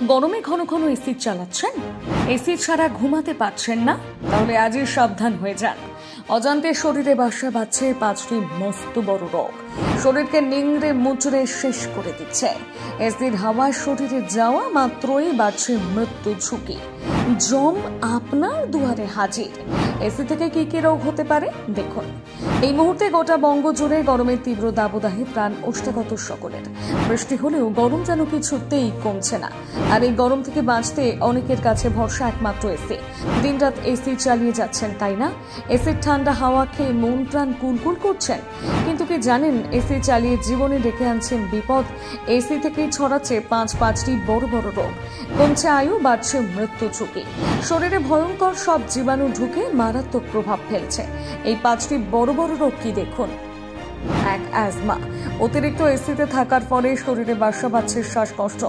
গরমে ঘন ঘন এসি চালাচ্ছেন, এসি ছাড়া ঘুমাতে পারছেন না? তাহলে আজই সাবধান হয়ে যান। অজান্তে শরীরে বাসা বাঁধছে 5টি মস্ত বড় রোগ। শরীরকে নিংড়ে মুচড়ে শেষ করে দিচ্ছে। এসির হাওয়া শরীরে যাওয়া মাত্রই বাড়ছে মৃত্যু ঝুঁকি। জম আপনার দুয়ারে হাজির। এসি থেকে কি কি রোগ হতে পারে দেখুন। এই মুহূর্তে গোটা বঙ্গ জুড়ে গরমের তীব্র দাবদাহে প্রাণ ওষ্ঠাগত সকলের। বৃষ্টি হলেও গরম যেন কিছুতেই কমছে না। আর এই গরম থেকে বাঁচতে অনেকের কাছে ভরসা একমাত্র এসি। দিনরাত এসি চালিয়ে যাচ্ছেন, তাই না? এসির ঠান্ডা হাওয়া খেয়ে মন প্রাণ কুলকুল করছেন। কিন্তু কি জানেন, এসি চালিয়ে জীবনে ডেকে আনছেন বিপদ। এসি থেকেই ছড়াচ্ছে পাঁচটি বড় বড় রোগ। কমছে আয়ু, বাড়ছে মৃত্যু ঝুঁকি। শরীরে ভয়ঙ্কর সব জীবাণু ঢুকে মারাত্মক প্রভাব ফেলছে। এই 5টি বড় বড় রোগ কি দেখুন। 1. অ্যাজমা। অতিরিক্ত এসিতে থাকার ফলে শরীরে বাসা বাঁধছে শ্বাসকষ্ট।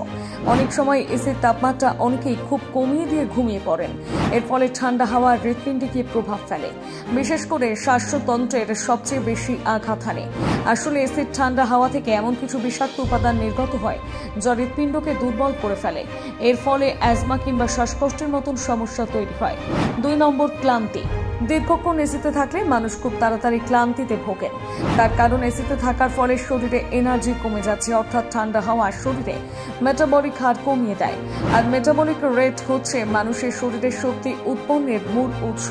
অনেক সময় এসির তাপমাত্রা অনেকেই খুব কমিয়ে দিয়ে ঘুমিয়ে পড়েন। এর ফলে ঠান্ডা হাওয়া হৃৎপিণ্ডে গিয়ে প্রভাব ফেলে। বিশেষ করে শ্বাসতন্ত্রের সবচেয়ে বেশি আঘাত হানে। আসলে এসির ঠান্ডা হাওয়া থেকে এমন কিছু বিষাক্ত উপাদান নির্গত হয় যা হৃৎপিণ্ডকে দুর্বল করে ফেলে। এর ফলে অ্যাজমা কিংবা শ্বাসকষ্টের মতন সমস্যা তৈরি হয়। 2 নম্বর, ক্লান্তি। দীর্ঘক্ষণ এসিতে থাকলে মানুষ খুব তাড়াতাড়ি ক্লান্তিতে ভোগেন। তার কারণ এসিতে থাকার ফলে শরীরে এনার্জি কমে যাচ্ছে, অর্থাৎ ঠান্ডা হাওয়া শরীরে মেটাবলিক হার কমিয়ে দেয়। আর মেটাবলিক রেট হচ্ছে মানুষের শরীরে শক্তি উৎপন্নের মূল উৎস।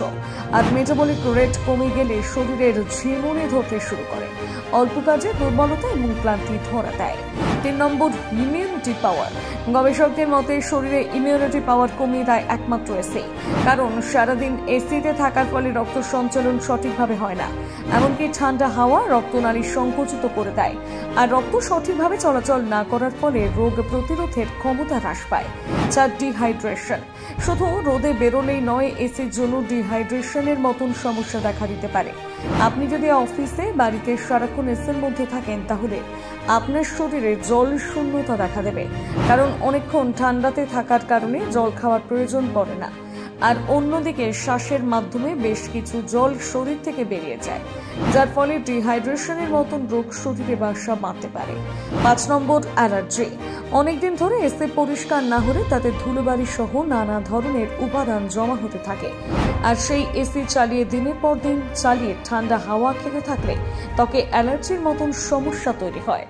আর মেটাবলিক রেট কমে গেলে শরীরের ঝিমুনি ধরতে শুরু করে। অল্প কাজে দুর্বলতা এবং ক্লান্তি ধরা দেয়। 3 নম্বর, ইমিউনিটি পাওয়ার। গবেষকদের মতে শরীরে ইমিউনিটি পাওয়ার কমিয়ে দেয় একমাত্র এসি। কারণ সারাদিন এসিতে থাকার ফলে রক্ত সঞ্চালন সঠিকভাবে হয় না। এমনকি ঠান্ডা হাওয়া রক্তনালী সংকুচিত করে দেয়। আর রক্ত সঠিকভাবে চলাচল না করার ফলে রোগ প্রতিরোধের ক্ষমতা হ্রাস পায়। 4. ডিহাইড্রেশন। শুধু রোদে বেরোলেই নয়, এসির জন্য ডিহাইড্রেশনের মতন সমস্যা দেখা দিতে পারে। আপনি যদি অফিসে বাড়িতে সারাক্ষণ এসির মধ্যে থাকেন, তাহলে আপনার শরীরে জল শূন্যতা দেখা দেবে। কারণ অনেকক্ষণ ঠান্ডাতে থাকার কারণে জল খাওয়ার প্রয়োজন পড়ে না। আর অন্যদিকে শ্বাসের মাধ্যমে বেশ কিছু জল শরীর থেকে বেরিয়ে যায়, যার ফলে ডিহাইড্রেশনের মতন রোগ শরীরে বাসা বাঁধতে পারে। 5 নম্বর, অ্যালার্জি। অনেকদিন ধরে এসি পরিষ্কার না হলে তাতে ধুলোবালি সহ নানা ধরনের উপাদান জমা হতে থাকে। আর সেই এসি চালিয়ে দিনের পর দিন চালিয়ে ঠান্ডা হাওয়া খেতে থাকলে ত্বকে অ্যালার্জির মতন সমস্যা তৈরি হয়।